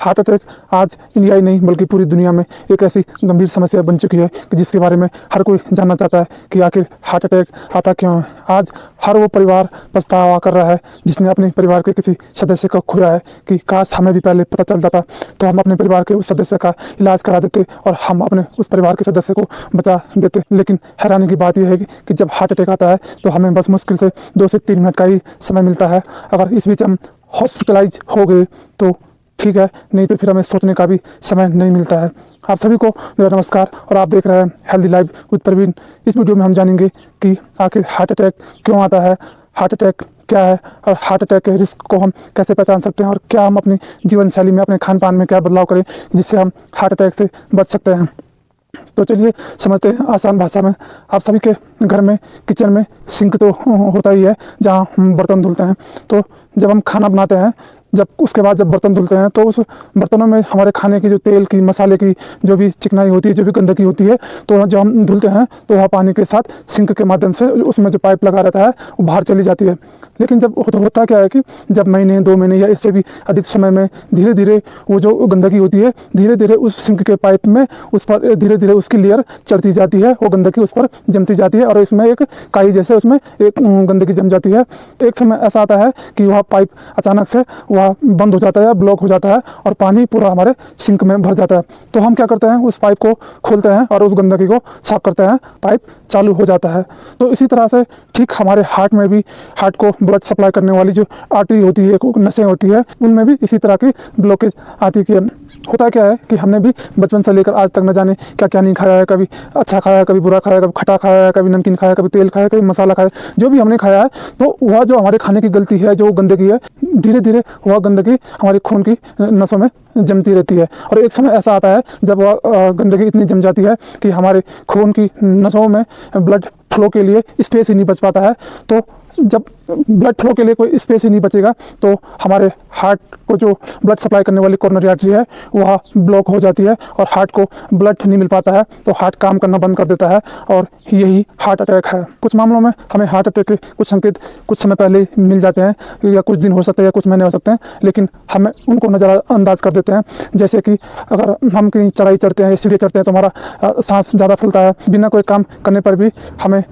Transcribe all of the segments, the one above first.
Heart attack आज India ही नहीं बल्कि पूरी दुनिया में एक ऐसी गंभीर समस्या बन चुकी है कि जिसके बारे में हर कोई जानना चाहता है कि आखिर हार्ट अटैक आता क्यों है। आज हर वो परिवार पछतावा कर रहा है जिसने अपने परिवार के किसी सदस्य को खोया है कि काश हमें भी पहले पता चल जाता तो हम अपने परिवार के उस सदस्य का इलाज करा देते और हम अपने उस परिवार के सदस्य को बचा देते। लेकिन हैरानी की बात यह है कि जब हार्ट अटैक आता है तो हमें बस मुश्किल से 2 से 3 मिनट का ही समय मिलता है। अगर इस बीच हम हॉस्पिटलाइज हो गए तो ठीक है, नहीं तो फिर हमें सोचने का भी समय नहीं मिलता है। आप सभी को मेरा नमस्कार और आप देख रहे हैं हेल्दी लाइफ विद प्रवीण। इस वीडियो में हम जानेंगे कि आखिर हार्ट अटैक क्यों आता है, हार्ट अटैक क्या है और हार्ट अटैक के रिस्क को हम कैसे पहचान सकते हैं और क्या हम अपनी जीवन शैली में, अपने खान पान में क्या बदलाव करें जिससे हम हार्ट अटैक से बच सकते हैं। तो चलिए समझते हैं आसान भाषा में। आप सभी के घर में किचन में सिंक तो होता ही है जहाँ हम बर्तन धुलते हैं। तो जब हम खाना बनाते हैं, जब उसके बाद जब बर्तन धुलते हैं तो उस बर्तनों में हमारे खाने की जो तेल की, मसाले की जो भी चिकनाई होती है, जो भी गंदगी होती है, तो जब हम धुलते हैं तो वह पानी के साथ सिंक के माध्यम से उसमें जो पाइप लगा रहता है वो बाहर चली जाती है। लेकिन जब होता क्या है कि जब महीने 2 महीने या इससे भी अधिक समय में धीरे धीरे वो जो गंदगी होती है धीरे धीरे उस सिंक के पाइप में उस पर धीरे धीरे उसकी लेयर चढ़ती जाती है, वो गंदगी उस पर जमती जाती है और इसमें एक काई जैसे उसमें एक गंदगी जम जाती है। एक समय ऐसा आता है कि वह पाइप अचानक से वह बंद हो जाता है, ब्लॉक हो जाता है और पानी पूरा हमारे सिंक में भर जाता है। तो हम क्या करते हैं, उस पाइप को खोलते हैं और उस गंदगी को साफ करते हैं, पाइप चालू हो जाता है। तो इसी तरह से ठीक हमारे हार्ट में भी, हार्ट को ब्लड सप्लाई करने वाली जो आर्टरी होती है, नसें होती है, उनमें भी इसी तरह की ब्लॉकेज आती है। होता क्या है कि हमने भी बचपन से लेकर आज तक न जाने क्या क्या नहीं खाया है, कभी अच्छा खाया है, कभी बुरा खाया है, कभी खट्टा खाया है, कभी नमकीन खाया है, कभी तेल खाया है, कभी मसाला खाया है। जो भी हमने खाया है तो वह जो हमारे खाने की गलती है, जो गंदगी है, धीरे धीरे वह गंदगी हमारी खून की नसों में जमती रहती है और एक समय ऐसा आता है जब वह गंदगी इतनी जम जाती है कि हमारे खून की नसों में ब्लड फ्लो के लिए स्पेस ही नहीं बच पाता है। तो जब ब्लड फ्लो के लिए कोई स्पेस ही नहीं बचेगा तो हमारे हार्ट को जो ब्लड सप्लाई करने वाली कोरोनरी आर्टरी है वह ब्लॉक हो जाती है और हार्ट को ब्लड नहीं मिल पाता है, तो हार्ट काम करना बंद कर देता है और यही हार्ट अटैक है। कुछ मामलों में हमें हार्ट अटैक के कुछ संकेत कुछ समय पहले मिल जाते हैं, या कुछ दिन हो सकते हैं या कुछ महीने हो सकते हैं, लेकिन हमें उनको नज़रअंदाज कर देते हैं। जैसे कि अगर हम कहीं चढ़ाई चढ़ते हैं या सीढ़ी चढ़ते हैं तो हमारा सांस ज़्यादा फूलता है, बिना कोई काम करने पर भी हमें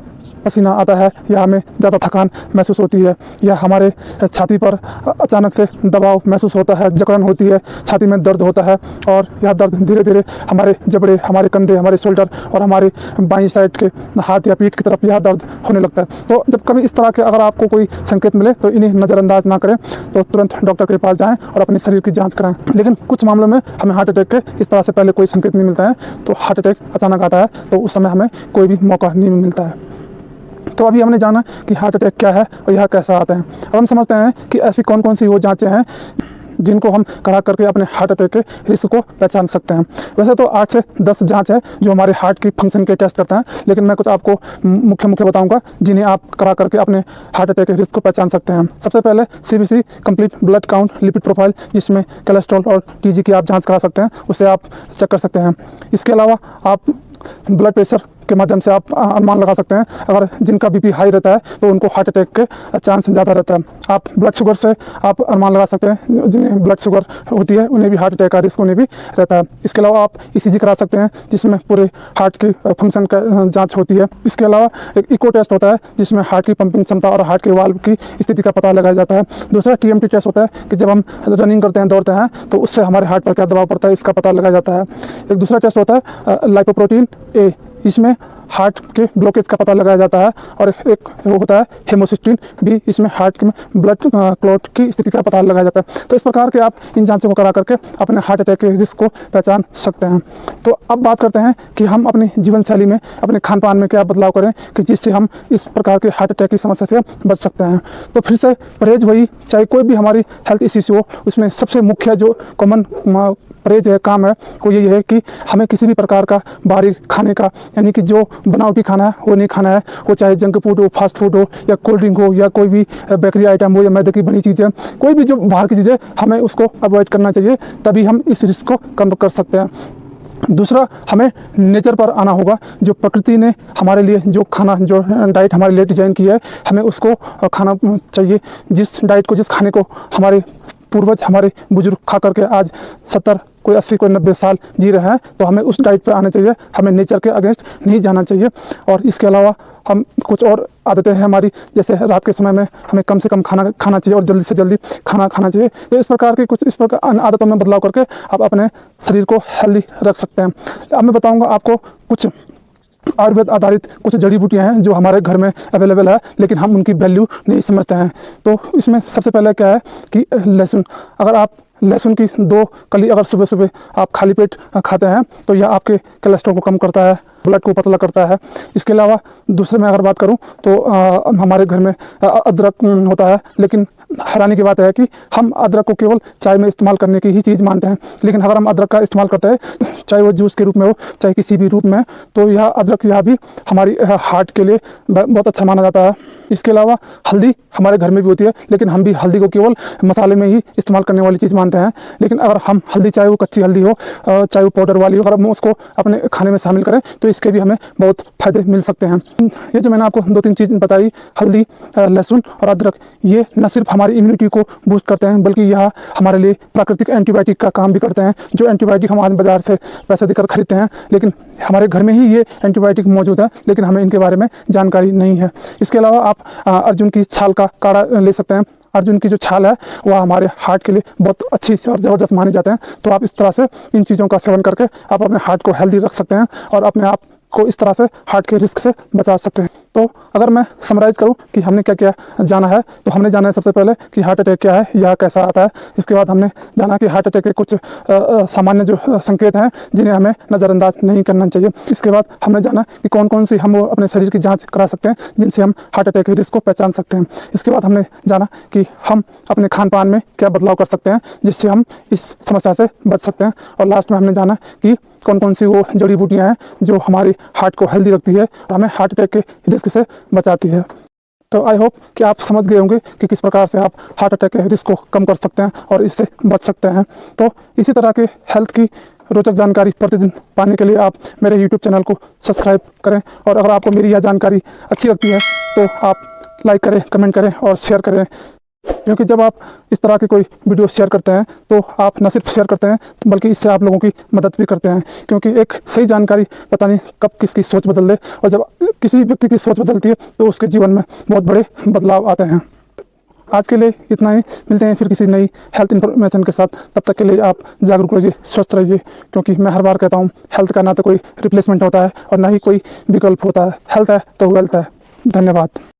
पसीना आता है या हमें ज़्यादा थकान महसूस होती है, या हमारे छाती पर अचानक से दबाव महसूस होता है, जकड़न होती है, छाती में दर्द होता है और यह दर्द धीरे धीरे हमारे जबड़े, हमारे कंधे, हमारे शोल्डर और हमारे बाईं साइड के हाथ या पीठ की तरफ यह दर्द होने लगता है। तो जब कभी इस तरह के अगर आपको कोई संकेत मिले तो इन्हें नज़रअंदाज ना करें, तो तुरंत डॉक्टर के पास जाएँ और अपने शरीर की जाँच कराएँ। लेकिन कुछ मामलों में हमें हार्ट अटैक के इस तरह से पहले कोई संकेत नहीं मिलता है, तो हार्ट अटैक अचानक आता है तो उस समय हमें कोई भी मौका नहीं मिलता है। तो अभी हमने जाना कि हार्ट अटैक क्या है और यह कैसा आता है। अब हम समझते हैं कि ऐसी कौन कौन सी वो जांचें हैं जिनको हम करा करके अपने हार्ट अटैक के रिस्क को पहचान सकते हैं। वैसे तो 8 से 10 जांच है जो हमारे हार्ट की फंक्शन के टेस्ट करते हैं, लेकिन मैं कुछ आपको मुख्य बताऊंगा जिन्हें आप करा करके अपने हार्ट अटैक के रिस्क को पहचान सकते हैं। सबसे पहले CBC complete blood count lipid profile, जिसमें कोलेस्ट्रॉल और TG की आप जाँच करा सकते हैं, उसे आप चेक कर सकते हैं। इसके अलावा आप ब्लड प्रेशर के माध्यम से आप अनुमान लगा सकते हैं। अगर जिनका BP हाई रहता है तो उनको हार्ट अटैक के चांस ज़्यादा रहता है। आप ब्लड शुगर से आप अनुमान लगा सकते हैं, जिन्हें ब्लड शुगर होती है उन्हें भी हार्ट अटैक का रिस्क उन्हें भी रहता है। इसके अलावा आप ECG करा सकते हैं जिसमें पूरे हार्ट की फंक्शन का जाँच होती है। इसके अलावा एक इको टेस्ट होता है जिसमें हार्ट की पंपिंग क्षमता और हार्ट के वाल्व की स्थिति का पता लगाया जाता है। दूसरा TMT टेस्ट होता है कि जब हम रनिंग करते हैं, दौड़ते हैं, तो उससे हमारे हार्ट पर क्या दबाव पड़ता है इसका पता लगाया जाता है। एक दूसरा टेस्ट होता है लाइपोप्रोटीन A, इसमें हार्ट के ब्लॉकेज का पता लगाया जाता है। और एक वो होता है हेमोसिस्टीन B, इसमें हार्ट में ब्लड क्लॉट की स्थिति का पता लगाया जाता है। तो इस प्रकार के आप इन जांचों को करा करके अपने हार्ट अटैक के रिस्क को पहचान सकते हैं। तो अब बात करते हैं कि हम अपनी जीवन शैली में, अपने खान पान में क्या बदलाव करें कि जिससे हम इस प्रकार के हार्ट अटैक की समस्या से बच सकते हैं। तो फिर से परहेज वही, चाहे कोई भी हमारी हेल्थ इश्यूज हो, उसमें सबसे मुख्य जो कॉमन परहेज है, काम है, वो यही है कि हमें किसी भी प्रकार का बाहरी खाने का, यानी कि जो बनावटी खाना है वो नहीं खाना है। वो चाहे जंक फूड हो, फास्ट फूड हो, या कोल्ड ड्रिंक हो, या कोई भी बेकरी आइटम हो, या मैदे की बनी चीज़ें, कोई भी जो बाहर की चीज़ें, हमें उसको अवॉइड करना चाहिए, तभी हम इस रिस्क को कम कर सकते हैं। दूसरा, हमें नेचर पर आना होगा। जो प्रकृति ने हमारे लिए जो खाना, जो डाइट हमारे लिए डिजाइन की है, हमें उसको खाना चाहिए। जिस डाइट को, जिस खाने को हमारे पूर्वज हमारे बुजुर्ग खा करके आज 70 कोई 80 कोई 90 साल जी रहे हैं, तो हमें उस डाइट पे आना चाहिए। हमें नेचर के अगेंस्ट नहीं जाना चाहिए। और इसके अलावा हम कुछ और आदतें हैं हमारी, जैसे रात के समय में हमें कम से कम खाना खाना चाहिए और जल्दी से जल्दी खाना खाना चाहिए। तो इस प्रकार की कुछ इस प्रकार आदतों में बदलाव करके आप अपने शरीर को हेल्दी रख सकते हैं। अब मैं बताऊँगा आपको कुछ आयुर्वेद आधारित कुछ जड़ी बूटियाँ हैं जो हमारे घर में अवेलेबल है, लेकिन हम उनकी वैल्यू नहीं समझते हैं। तो इसमें सबसे पहले क्या है कि लहसुन। अगर आप लहसुन की 2 कली अगर सुबह सुबह आप खाली पेट खाते हैं तो यह आपके कोलेस्ट्रॉल को कम करता है, ब्लड को पतला करता है। इसके अलावा दूसरे में अगर बात करूं तो हमारे घर में अदरक होता है, लेकिन हैरानी की बात है कि हम अदरक को केवल चाय में इस्तेमाल करने की ही चीज़ मानते हैं। लेकिन अगर हम अदरक का इस्तेमाल करते हैं, चाहे वो जूस के रूप में हो चाहे किसी भी रूप में, तो यह अदरक यह भी हमारी हार्ट के लिए बहुत अच्छा माना जाता है। इसके अलावा हल्दी हमारे घर में भी होती है, लेकिन हम भी हल्दी को केवल मसाले में ही इस्तेमाल करने वाली चीज़ मानते हैं। लेकिन अगर हम हल्दी, चाहे वो कच्ची हल्दी हो चाहे वो पाउडर वाली हो, अगर हम उसको अपने खाने में शामिल करें तो इसके भी हमें बहुत फ़ायदे मिल सकते हैं। ये जो मैंने आपको 2-3 चीज़ बताई, हल्दी, लहसुन और अदरक, ये न सिर्फ हमारी इम्यूनिटी को बूस्ट करते हैं बल्कि यह हमारे लिए प्राकृतिक एंटीबायोटिक का काम भी करते हैं। जो एंटीबायोटिक हम आज बाज़ार से पैसे देकर खरीदते हैं, लेकिन हमारे घर में ही ये एंटीबायोटिक मौजूद है, लेकिन हमें इनके बारे में जानकारी नहीं है। इसके अलावा आप अर्जुन की छाल का काढ़ा ले सकते हैं। अर्जुन की जो छाल है वह हमारे हार्ट के लिए बहुत अच्छी और ज़बरदस्त माने जाते हैं। तो आप इस तरह से इन चीज़ों का सेवन करके आप अपने हार्ट को हेल्दी रख सकते हैं और अपने आप को इस तरह से हार्ट के रिस्क से बचा सकते हैं। तो अगर मैं समराइज़ करूं कि हमने क्या क्या जाना है, तो हमने जाना है सबसे पहले कि हार्ट अटैक क्या है, यह कैसा आता है। इसके बाद हमने जाना कि हार्ट अटैक के कुछ सामान्य जो संकेत हैं जिन्हें हमें नज़रअंदाज नहीं करना चाहिए। इसके बाद हमने जाना कि कौन कौन सी हम अपने शरीर की जाँच करा सकते हैं जिनसे हम हार्ट अटैक के रिस्क को पहचान सकते हैं। इसके बाद हमने जाना कि हम अपने खान पान में क्या बदलाव कर सकते हैं जिससे हम इस समस्या से बच सकते हैं। और लास्ट में हमने जाना कि कौन कौन सी वो जड़ी बूटियाँ हैं जो हमारी हार्ट को हेल्दी रखती है और हमें हार्ट अटैक के रिस्क से बचाती है। तो आई होप कि आप समझ गए होंगे कि किस प्रकार से आप हार्ट अटैक के रिस्क को कम कर सकते हैं और इससे बच सकते हैं। तो इसी तरह के हेल्थ की रोचक जानकारी प्रतिदिन पाने के लिए आप मेरे यूट्यूब चैनल को सब्सक्राइब करें। और अगर आपको मेरी यह जानकारी अच्छी लगती है तो आप लाइक करें, कमेंट करें और शेयर करें, क्योंकि जब आप इस तरह की कोई वीडियो शेयर करते हैं तो आप न सिर्फ शेयर करते हैं बल्कि इससे आप लोगों की मदद भी करते हैं। क्योंकि एक सही जानकारी पता नहीं कब किसकी सोच बदल दे, और जब किसी व्यक्ति की सोच बदलती है तो उसके जीवन में बहुत बड़े बदलाव आते हैं। आज के लिए इतना ही, मिलते हैं फिर किसी नई हेल्थ इन्फॉर्मेशन के साथ। तब तक के लिए आप जागरूक रहिए, स्वस्थ रहिए, क्योंकि मैं हर बार कहता हूँ हेल्थ का ना तो कोई रिप्लेसमेंट होता है और ना ही कोई विकल्प होता है। हेल्थ है तो वेल्थ है। धन्यवाद।